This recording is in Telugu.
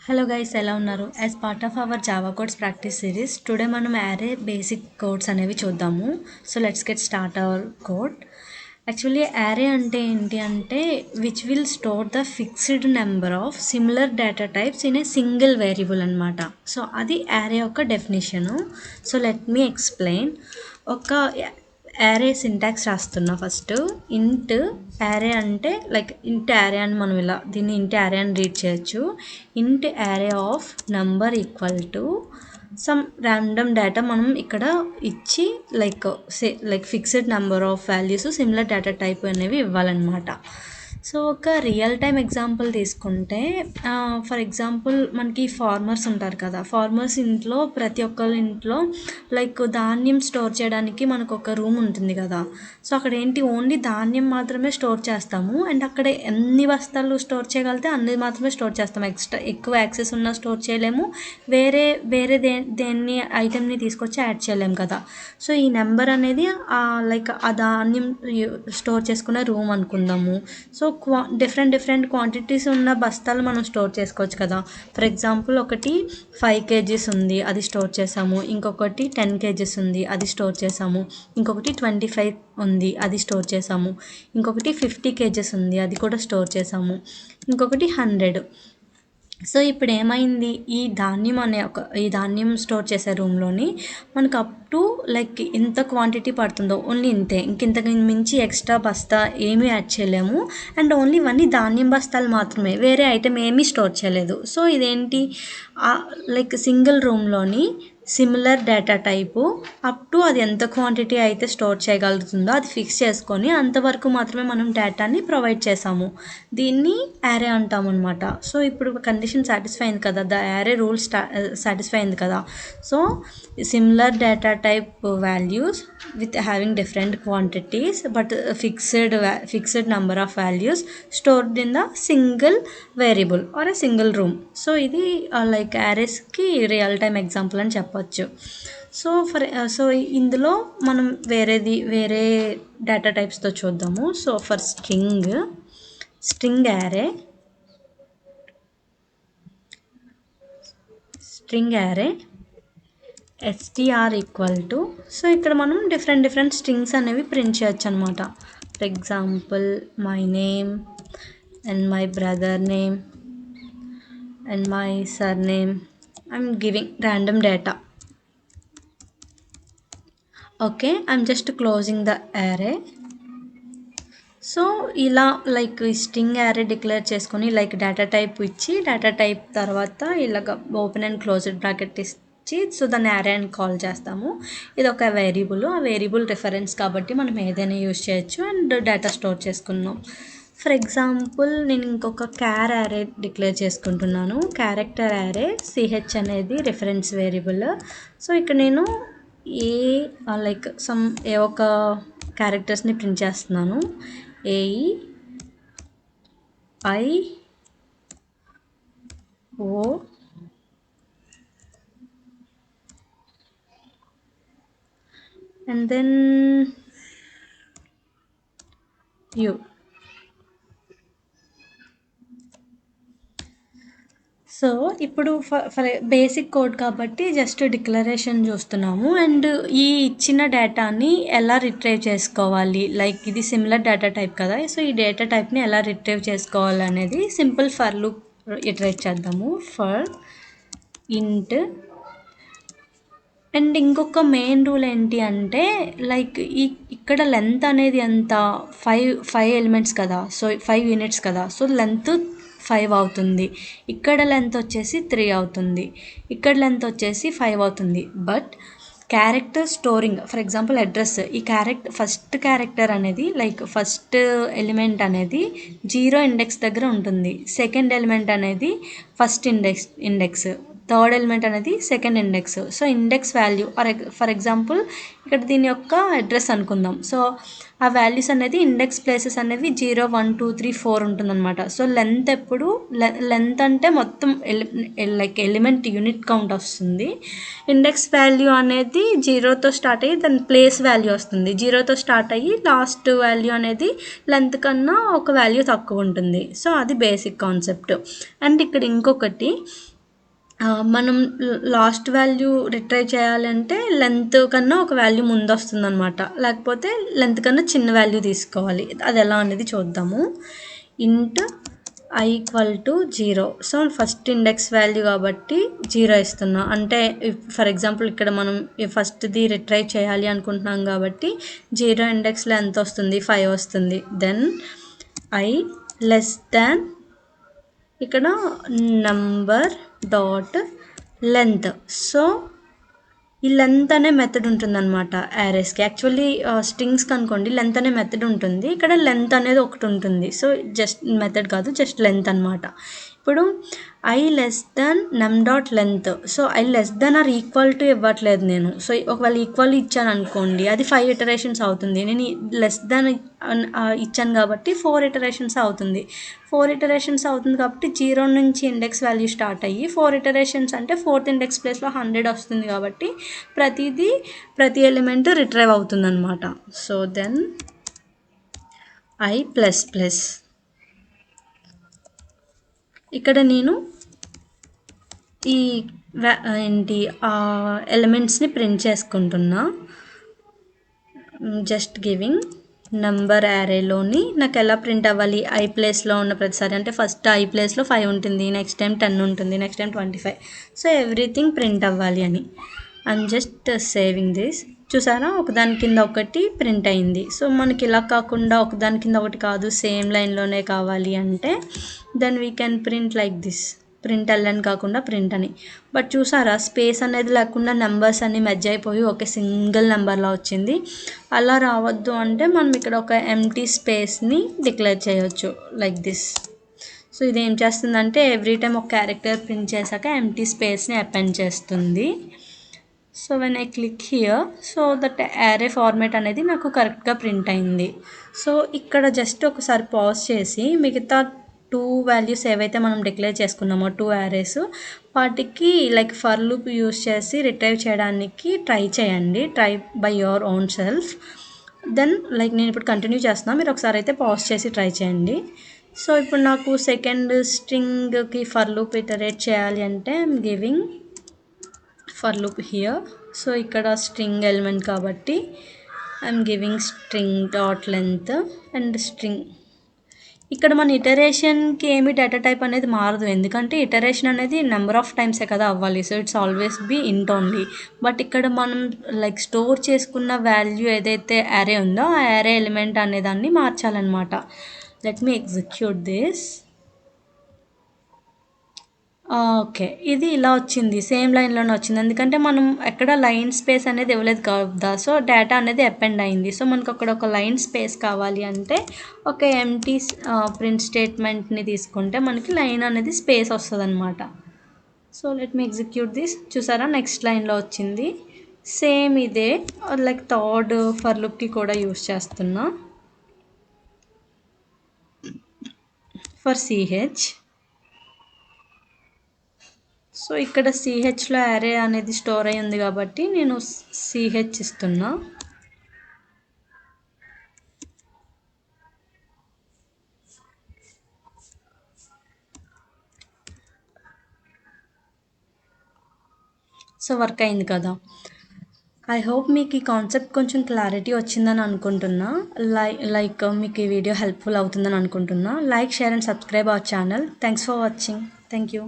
Hello guys, ఎలా ఉన్నారు? As part of our Java codes practice series, today మనం array basic codes అనేవి చూద్దాము. So let's get start our code. Actually array అంటే ఏంటి అంటే which will store the fixed number of similar data types in a single variable అన్నమాట. సో అది array యొక్క definition. So let me explain. ఒక యారే సింటాక్స్ రాస్తున్నా ఫస్ట్. ఇంట్ యారే అంటే లైక్ ఇంట్ యారే అని మనం ఇలా దీన్ని ఇంట్ యారే అని రీడ్ చేయొచ్చు. Int array of number equal to some random data మనం ఇక్కడ ఇచ్చి like fixed number of values similar data type అనేవి ఇవ్వాలన్నమాట. సో ఒక రియల్ టైమ్ ఎగ్జాంపుల్ తీసుకుంటే ఫర్ ఎగ్జాంపుల్ మనకి ఫార్మర్స్ ఉంటారు కదా, ఫార్మర్స్ ఇంట్లో ప్రతి ఒక్కరి ఇంట్లో లైక్ ధాన్యం స్టోర్ చేయడానికి మనకు ఒక రూమ్ ఉంటుంది కదా. సో అక్కడ ఏంటి ఓన్లీ ధాన్యం మాత్రమే స్టోర్ చేస్తాము అండ్ అక్కడ ఎన్ని బస్తాలు స్టోర్ చేయగలిగితే అన్ని మాత్రమే స్టోర్ చేస్తాము. ఎక్కువ యాక్సెస్ ఉన్నా స్టోర్ చేయలేము, వేరే దేన్ని ఐటెంని తీసుకొచ్చి యాడ్ చేయలేము కదా. సో ఈ నెంబర్ అనేది లైక్ ఆ ధాన్యం స్టోర్ చేసుకునే రూమ్ అనుకుందాము. సో డిఫరెంట్ క్వాంటిటీస్ ఉన్న బస్తాలు మనం స్టోర్ చేసుకోవచ్చు కదా. ఫర్ ఎగ్జాంపుల్ ఒకటి 5 kgs ఉంది, అది స్టోర్ చేసాము. ఇంకొకటి 10 kgs ఉంది, అది స్టోర్ చేసాము. ఇంకొకటి 25 ఉంది, అది స్టోర్ చేసాము. ఇంకొకటి 50 kgs ఉంది, అది కూడా స్టోర్ చేసాము. ఇంకొకటి 100. సో ఇప్పుడు ఏమైంది, ఈ ధాన్యం స్టోర్ చేసే రూమ్లోని మనకు అప్ టు లైక్ ఇంత క్వాంటిటీ పడుతుందో ఓన్లీ ఇంతే, ఇంతకు మించి ఎక్స్ట్రా బస్తా ఏమీ యాడ్ చేయలేము. అండ్ ఓన్లీ ఇవన్నీ ధాన్యం బస్తాలు మాత్రమే, వేరే ఐటెం ఏమీ స్టోర్ చేయలేదు. సో ఇదేంటి లైక్ సింగిల్ రూమ్లోని similar data type up to అది ఎంత క్వాంటిటీ అయితే స్టోర్ చేయగలుగుతుందో అది ఫిక్స్ చేసుకొని అంతవరకు మాత్రమే మనం డేటాని ప్రొవైడ్ చేసాము. దీన్ని యారే అంటాం అనమాట. సో ఇప్పుడు కండిషన్ సాటిస్ఫై అయింది కదా, ద యారే రూల్ సాటిస్ఫై అయింది కదా. So similar data type values with having different quantities but fixed number of values stored in the single variable or a single room. So ఇది లైక్ యారేస్కి రియల్ టైమ్ ఎగ్జాంపుల్ అని చెప్పచ్చు. సో ఇందులో మనం వేరే డేటా టైప్స్తో చూద్దాము. So for string array str equal to, so ఇక్కడ మనం డిఫరెంట్ స్ట్రింగ్స్ అనేవి ప్రింట్ చేయొచ్చు అనమాట. For example my name and my brother name and my sir name. I'm giving random data. Okay, I'm just closing the array. So ఇలా లైక్ స్ట్రింగ్ యారే డిక్లేర్ చేసుకొని లైక్ డేటా టైప్ ఇచ్చి డేటా టైప్ తర్వాత ఇలాగ ఓపెన్ అండ్ క్లోజ్డ్ బ్రాకెట్ ఇచ్చి సో దాన్ని యారే అని కాల్ చేస్తాము. ఇది ఒక వేరియబుల్, ఆ వేరియబుల్ రిఫరెన్స్ కాబట్టి మనం ఏదైనా యూజ్ చేయొచ్చు అండ్ డేటా స్టోర్ చేసుకున్నాం. ఫర్ ఎగ్జాంపుల్ నేను ఇంకొక క్యార్ యారే డిక్లేర్ చేసుకుంటున్నాను. క్యారెక్టర్ యారే CH అనేది రిఫరెన్స్ వేరియబుల్. సో ఇక్కడ నేను ఏ ఒక క్యారెక్టర్స్ని ప్రింట్ చేస్తున్నాను. AEIO and then U. So ఇప్పుడు ఫర్ బేసిక్ కోడ్ కాబట్టి జస్ట్ డిక్లరేషన్ చూస్తున్నాము అండ్ ఈ ఇచ్చిన డేటాని ఎలా రిట్రైవ్ చేసుకోవాలి, లైక్ ఇది సిమిలర్ డేటా టైప్ కదా. సో ఈ డేటా టైప్ని ఎలా రిట్రైవ్ చేసుకోవాలి అనేది సింపుల్ ఫర్ లూప్ ఇటరేట్ చేద్దాము. ఫర్ ఇంట్ అండ్ ఇంకొక మెయిన్ రూల్ ఏంటి అంటే లైక్ ఇక్కడ లెంత్ అనేది ఎంత 5 ఎలిమెంట్స్ కదా, సో 5 యూనిట్స్ కదా. సో లెంత్ 5 అవుతుంది, ఇక్కడ లెంత్ వచ్చేసి 3 అవుతుంది, ఇక్కడ లెంత్ వచ్చేసి 5 అవుతుంది. But character storing for example address, ఈ ఫస్ట్ క్యారెక్టర్ అనేది లైక్ ఫస్ట్ ఎలిమెంట్ అనేది 0 ఇండెక్స్ దగ్గర ఉంటుంది, సెకండ్ ఎలిమెంట్ అనేది ఫస్ట్ ఇండెక్స్, థర్డ్ ఎలిమెంట్ అనేది second index. So index value for example ఇక్కడ దీని యొక్క అడ్రస్ అనుకుందాం. సో ఆ వాల్యూస్ అనేది ఇండెక్స్ ప్లేసెస్ అనేవి 0 1 2 3 4 ఉంటుందన్నమాట. సో లెంత్ ఎప్పుడు లెంత్ అంటే మొత్తం లైక్ ఎలిమెంట్ యూనిట్ కౌంట్ వస్తుంది. ఇండెక్స్ వాల్యూ అనేది 0తో స్టార్ట్ అయ్యి దాని ప్లేస్ వాల్యూ వస్తుంది, 0తో స్టార్ట్ అయ్యి లాస్ట్ వాల్యూ అనేది లెంత్ కన్నా ఒక వాల్యూ తక్కువ ఉంటుంది. సో అది బేసిక్ కాన్సెప్ట్. అండ్ ఇక్కడ ఇంకొకటి మనం లాస్ట్ వాల్యూ రిట్రైవ్ చేయాలంటే లెంత్ కన్నా ఒక వాల్యూ ముందు వస్తుందన్నమాట. లేకపోతే లెంత్ కన్నా చిన్న వాల్యూ తీసుకోవాలి. అది ఎలా అనేది చూద్దాము. ఇంట్ I equal to 0. So first index value కాబట్టి 0 ఇస్తున్నా. అంటే ఫర్ ఎగ్జాంపుల్ ఇక్కడ మనం ఫస్ట్ది రిట్రైవ్ చేయాలి అనుకుంటున్నాం కాబట్టి 0 ఇండెక్స్లో ఎంత వస్తుంది, 5 వస్తుంది. దెన్ I లెస్ దాన్ ఇక్కడ నంబర్ డాట్ లెంత్. సో ఈ లెంత్ అనే మెథడ్ ఉంటుందన్నమాట యారేస్కి. యాక్చువల్లీ స్ట్రింగ్స్కి అనుకోండి లెంత్ అనే మెథడ్ ఉంటుంది, ఇక్కడ లెంత్ అనేది ఒకటి ఉంటుంది. సో జస్ట్ మెథడ్ కాదు, జస్ట్ లెంత్ అనమాట. ఇప్పుడు I లెస్ దాన్ నమ్ dot length. So I less than or equal to ఇవ్వట్లేదు నేను. సో ఒకవేళ ఈక్వల్ ఇచ్చాను అనుకోండి అది 5 ఇటరేషన్స్ అవుతుంది. నేను లెస్ దాన్ ఇచ్చాను కాబట్టి 4 ఇటరేషన్స్ అవుతుంది. 4 ఇటరేషన్స్ అవుతుంది కాబట్టి 0 నుంచి ఇండెక్స్ వాల్యూ స్టార్ట్ అయ్యి 4 ఇటరేషన్స్ అంటే 4th ఇండెక్స్ ప్లేస్లో 100 వస్తుంది కాబట్టి ప్రతి ఎలిమెంట్ రిట్రైవ్ అవుతుంది అనమాట. So then I plus plus ఇక్కడ నేను ఈ ఎలిమెంట్స్ని ప్రింట్ చేసుకుంటున్నా. జస్ట్ గివింగ్ నంబర్ యారేలోని నాకు ఎలా ప్రింట్ అవ్వాలి, I ప్లేస్లో ఉన్న ప్రతిసారి అంటే ఫస్ట్ I ప్లేస్లో 5 ఉంటుంది, నెక్స్ట్ టైం 10 ఉంటుంది, next time 25. So everything print అవ్వాలి అని. I'm just saving this. చూసారా ఒకదాని కింద ఒకటి ప్రింట్ అయింది. సో మనకి ఇలా కాకుండా ఒకదాని కింద ఒకటి కాదు సేమ్ లైన్లోనే కావాలి అంటే then we can print like this. Print LN కాకుండా ప్రింట్ అని. బట్ చూసారా స్పేస్ అనేది లేకుండా నెంబర్స్ అన్ని మెర్జ్ అయిపోయి ఒక సింగిల్ నెంబర్లా వచ్చింది. అలా రావద్దు అంటే మనం ఇక్కడ ఒక ఎంటీ స్పేస్ని డిక్లేర్ చేయొచ్చు లైక్ దిస్. సో ఇది ఏం చేస్తుందంటే ఎవ్రీ టైం ఒక క్యారెక్టర్ ప్రింట్ చేశాక ఎంటీ స్పేస్ని అపెండ్ చేస్తుంది. So when I click here so that array format అనేది నాకు కరెక్ట్గా ప్రింట్ అయింది. సో ఇక్కడ జస్ట్ ఒకసారి పాజ్ చేసి మిగతా 2 వాల్యూస్ ఏవైతే మనం డిక్లేర్ చేసుకున్నామో 2 యారేస్ వాటికి లైక్ ఫర్ లూప్ యూస్ చేసి రిట్రైవ్ చేయడానికి ట్రై చేయండి. Try by your own self. Then like నేను ఇప్పుడు కంటిన్యూ చేస్తున్నాను, మీరు ఒకసారి అయితే పాజ్ చేసి ట్రై చేయండి. సో ఇప్పుడు నాకు సెకండ్ స్ట్రింగ్కి ఫర్ లూప్ ఇటరేట్ చేయాలి అంటే I'm giving for loop here. So ఇక్కడ స్ట్రింగ్ ఎలిమెంట్ కాబట్టి I'm giving string dot length and string. ఇక్కడ మన ఇటరేషన్కి ఏమి డేటా టైప్ అనేది మారదు, ఎందుకంటే ఇటరేషన్ అనేది నెంబర్ ఆఫ్ టైమ్సే కదా అవ్వాలి. సో ఇట్స్ ఆల్వేస్ బీ ఇంట్ ఓన్లీ. బట్ ఇక్కడ మనం లైక్ స్టోర్ చేసుకున్న వాల్యూ ఏదైతే యారే ఉందో ఆ యారే ఎలిమెంట్ అనేదాన్ని మార్చాలన్నమాట. Let me execute this. Okay ఇది ఇలా వచ్చింది, సేమ్ లైన్లోనే వచ్చింది, ఎందుకంటే మనం ఎక్కడ లైన్ స్పేస్ అనేది ఇవ్వలేదు కదా. సో డేటా అనేది అపెండ్ అయింది. సో మనకు అక్కడ ఒక లైన్ స్పేస్ కావాలి అంటే ఒక ఎంటీ ప్రింట్ స్టేట్మెంట్ని తీసుకుంటే మనకి లైన్ అనేది స్పేస్ వస్తుంది అనమాట. So let me execute this. చూసారా నెక్స్ట్ లైన్లో వచ్చింది. సేమ్ ఇదే లైక్ థర్డ్ ఫర్ లూప్కి కూడా యూస్ చేస్తున్నా ఫర్ CH. సో ఇక్కడ CHలో యారే అనేది స్టోర్ అయి ఉంది కాబట్టి నేను CH ఇస్తున్నా. సో వర్క్ అయింది కదా. ఐ హోప్ మీకు ఈ కాన్సెప్ట్ కొంచెం క్లారిటీ వచ్చిందని అనుకుంటున్నా. లైక్ మీకు ఈ వీడియో హెల్ప్ఫుల్ అవుతుందని అనుకుంటున్నా. Like, share and subscribe our channel. Thanks for watching. Thank you.